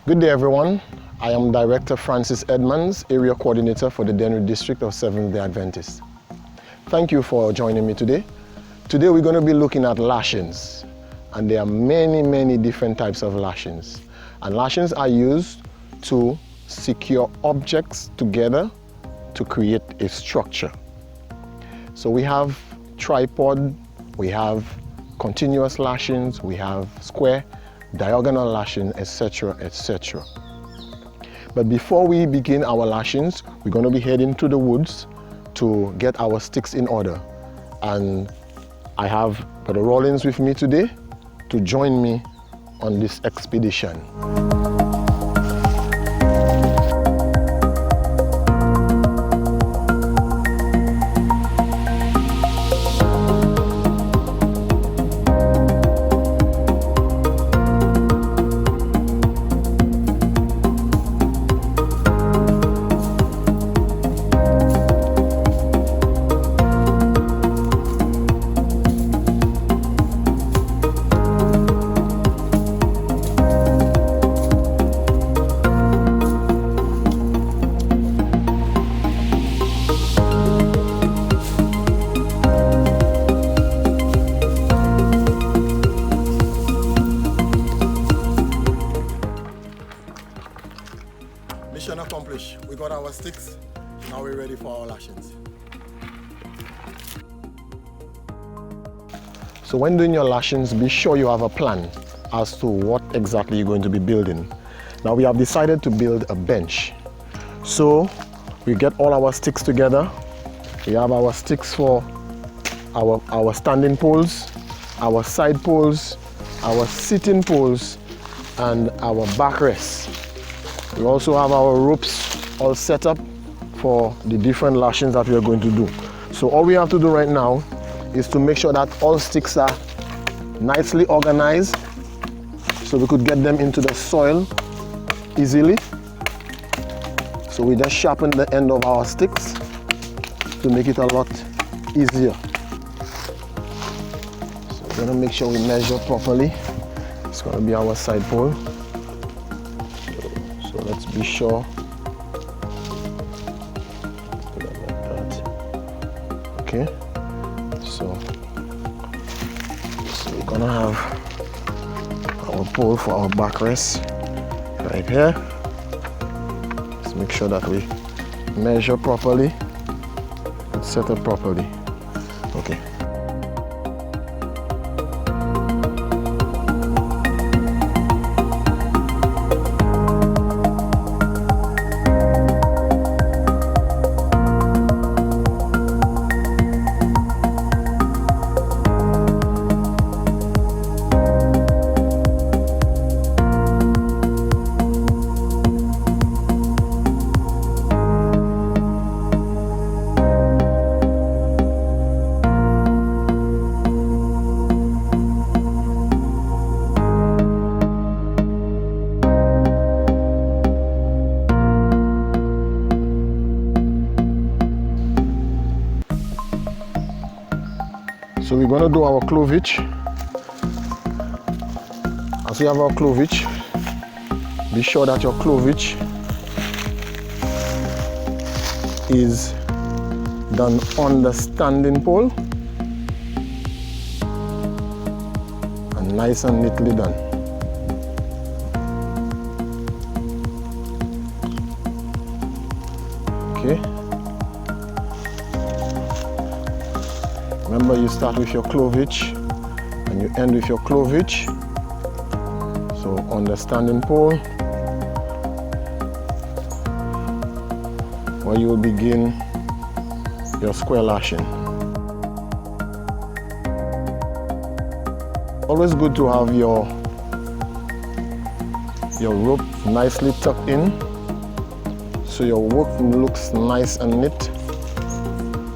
Good day, everyone. I am Director Francis Edmonds, Area Coordinator for the Dennery District of Seventh-day Adventists. Thank you for joining me today. Today we're going to be looking at lashings, and there are many different types of lashings. And lashings are used to secure objects together to create a structure. So we have tripod, we have continuous lashings, we have square, diagonal lashing, etc. etc. But before we begin our lashings, we're going to be heading to the woods to get our sticks in order. And I have Brother Rowlince with me today to join me on this expedition. Mission accomplished. We got our sticks. Now we're ready for our lashings. So when doing your lashings, be sure you have a plan as to what exactly you're going to be building. Now we have decided to build a bench. So we get all our sticks together. We have our sticks for our standing poles, our side poles, our sitting poles, and our backrests. We also have our ropes all set up for the different lashings that we are going to do. So all we have to do right now is to make sure that all sticks are nicely organized so we could get them into the soil easily. So we just sharpen the end of our sticks to make it a lot easier. So we're going to make sure we measure properly. It's going to be our side pole. So let's be sure. Put it like that. Okay. So we're gonna have our pole for our backrest right here. Let's make sure that we measure properly and set up properly. Okay. So we're going to do our clovage. As we have our clovage, be sure that your clovage is done on the standing pole and nice and neatly done. Okay. Remember, you start with your clovage and you end with your clovage. So on the standing pole, where you will begin your square lashing. Always good to have your rope nicely tucked in so your work looks nice and neat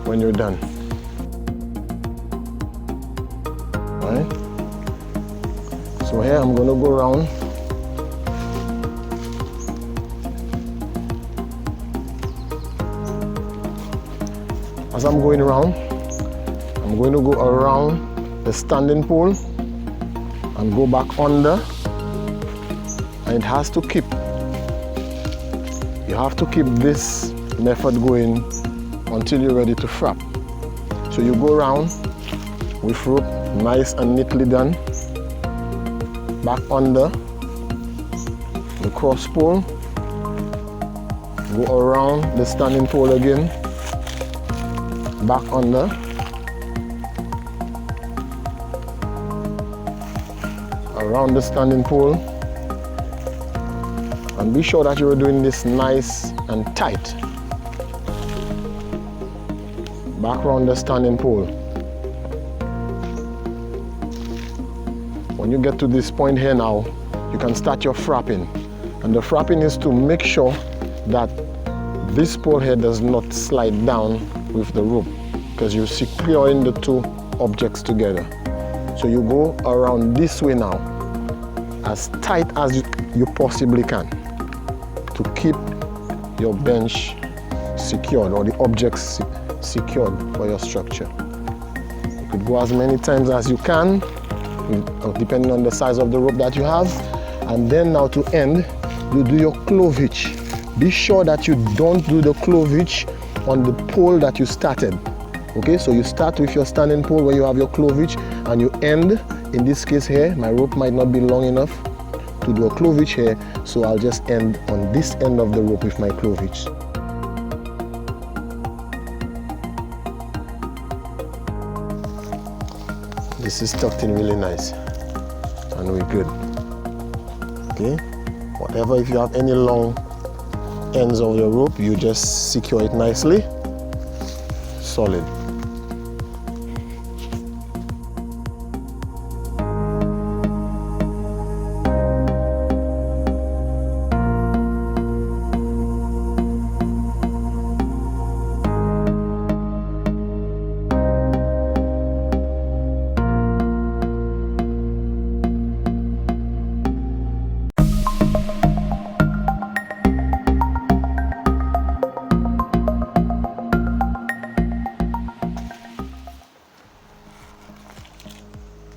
when you're done. Right? So here I'm going to go around. As I'm going around, I'm going to go around the standing pole and go back under and it has to keep. You have to keep this method going until you're ready to frap. So you go around with rope nice and neatly done, back under the cross pole, go around the standing pole again, back under, around the standing pole, and be sure that you're doing this nice and tight. Back around the standing pole. When you get to this point here now, you can start your frapping. And the frapping is to make sure that this pole here does not slide down with the rope, because you're securing the two objects together. So you go around this way now, as tight as you possibly can, to keep your bench secured, or the objects secured for your structure. You could go as many times as you can, depending on the size of the rope that you have. And then now to end, you do your clovage. Be sure that you don't do the clovage on the pole that you started. Okay, so you start with your standing pole where you have your clovage, and you end, in this case here, my rope might not be long enough to do a clovage here, so I'll just end on this end of the rope with my clovage. This is tucked in really nice, and we're good. Okay, whatever, if you have any long ends of your rope, you just secure it nicely, solid.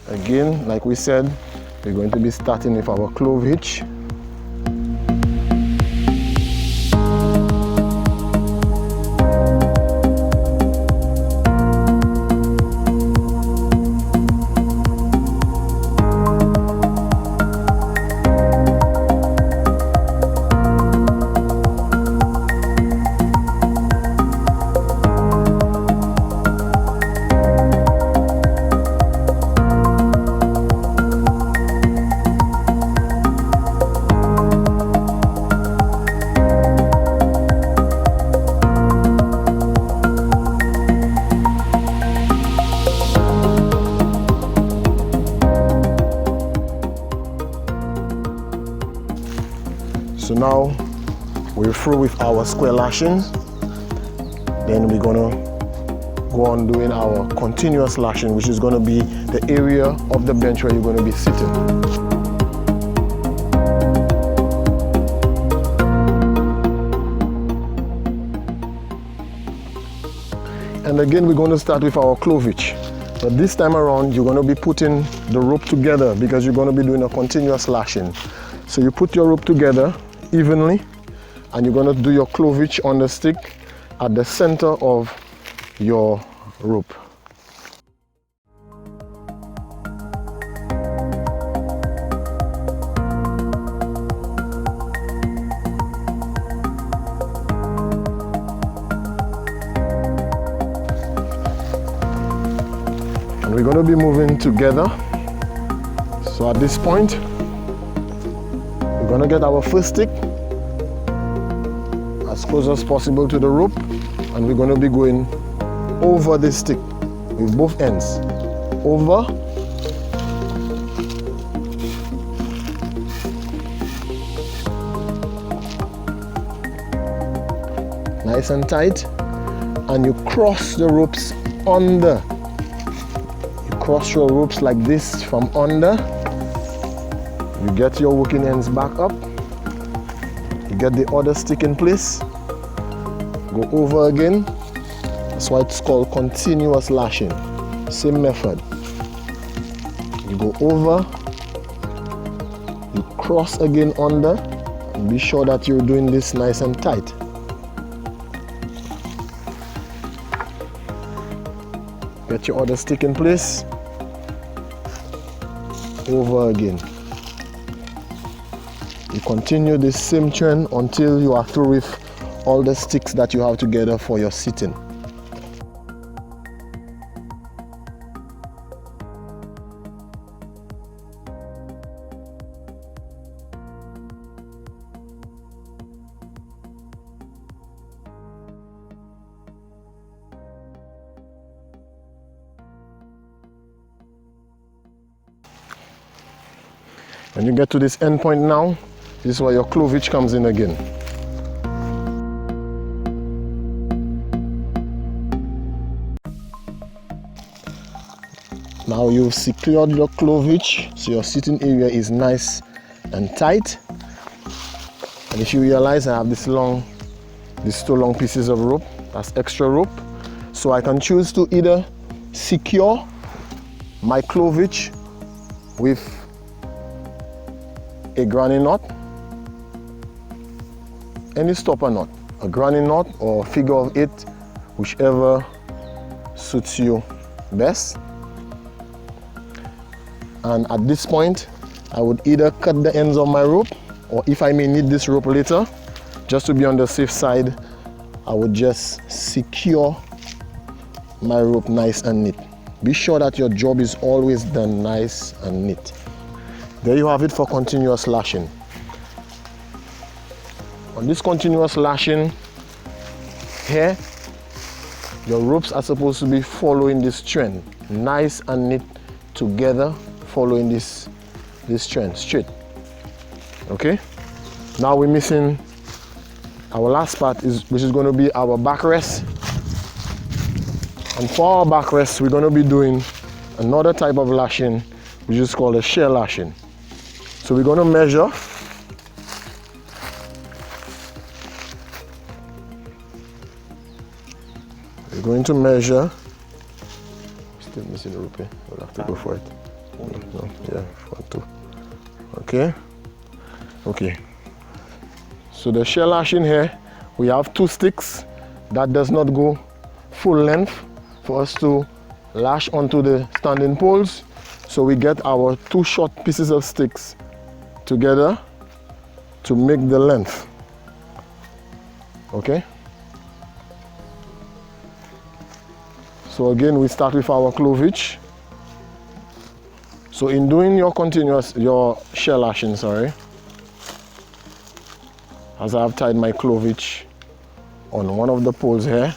Again, like we said, we're going to be starting with our clovage. So now we're through with our square lashings. Then we're gonna go on doing our continuous lashing, which is gonna be the area of the bench where you're gonna be sitting. And again, we're going to start with our clovage. But this time around, you're going to be putting the rope together because you're going to be doing a continuous lashing. So you put your rope together evenly, and you're going to do your clovage on the stick at the center of your rope. And we're going to be moving together. So at this point, we're going to get our first stick as close as possible to the rope, and we're going to be going over this stick with both ends. Over. Nice and tight. And you cross the ropes under. You cross your ropes like this from under. You get your working ends back up. You get the other stick in place. Go over again. That's why it's called continuous lashing. Same method. You go over. You cross again under, and be sure that you're doing this nice and tight. Get your other stick in place. Over again. You continue this same trend until you are through with all the sticks that you have together for your sitting. When you get to this end point now, this is where your clovage comes in again. Now you've secured your clovage, so your sitting area is nice and tight. And if you realize I have these two long pieces of rope, that's extra rope. So I can choose to either secure my clovage with a granny knot, any stopper knot, a granny knot or figure of 8, whichever suits you best. And at this point, I would either cut the ends of my rope, or if I may need this rope later, just to be on the safe side, I would just secure my rope nice and neat. Be sure that your job is always done nice and neat. There you have it for continuous lashing. On this continuous lashing here, your ropes are supposed to be following this trend, nice and neat together, following this trend straight. Okay, now we're missing our last part, which is going to be our backrest. And for our backrest, we're going to be doing another type of lashing, which is called a shear lashing. So we're going to measure. We're going to measure. Still missing the rope here. We'll have to go for it. No, yeah, 1, 2. Okay. Okay. So the shear lashing here, we have 2 sticks. That does not go full length for us to lash onto the standing poles. So we get our 2 short pieces of sticks together to make the length. Okay. So again, we start with our clovage. So in doing your shear lashing, as I have tied my clovage on one of the poles here,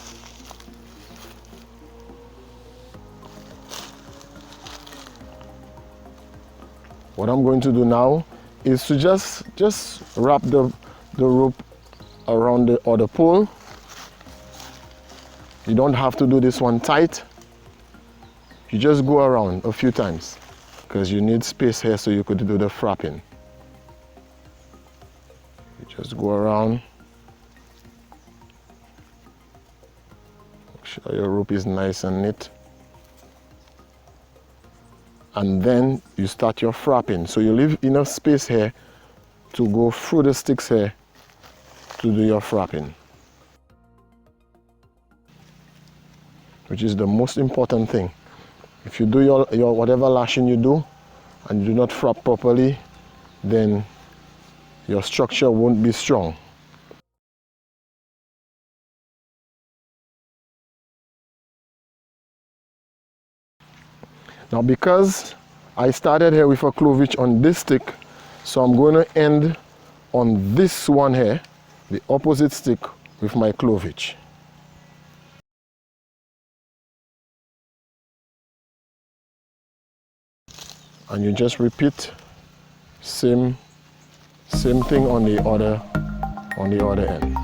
what I'm going to do now is to just wrap the rope around the other pole. You don't have to do this one tight. You just go around a few times because you need space here so you could do the frapping. You just go around. Make sure your rope is nice and neat. And then you start your frapping. So you leave enough space here to go through the sticks here to do your frapping, which is the most important thing. If you do your whatever lashing you do and you do not frap properly, then your structure won't be strong. Now, because I started here with a clovage on this stick, so I'm going to end on this one here, the opposite stick, with my clovage. And you just repeat same thing on the other end.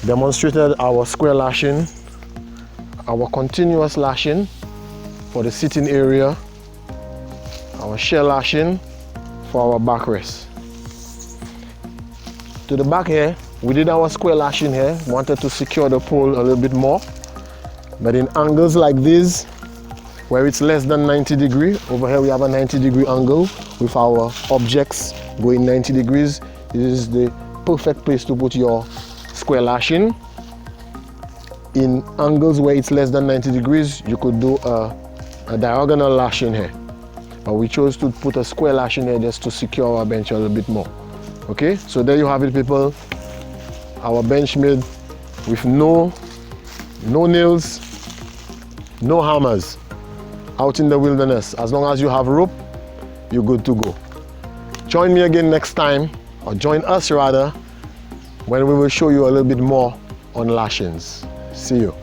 Demonstrated our square lashing, our continuous lashing for the sitting area, our shear lashing for our backrest. To the back here, We did our square lashing here, wanted to secure the pole a little bit more, but in angles like this, where it's less than 90 degrees, over here we have a 90-degree angle with our objects going 90 degrees. This is the perfect place to put your square lashing. In angles where it's less than 90 degrees, you could do a diagonal lashing here. But we chose to put a square lashing here just to secure our bench a little bit more. Okay, so there you have it, people. Our bench made with no nails, no hammers, out in the wilderness. As long as you have rope, you're good to go. Join me again next time, or join us rather, when we will show you a little bit more on lashings. See you.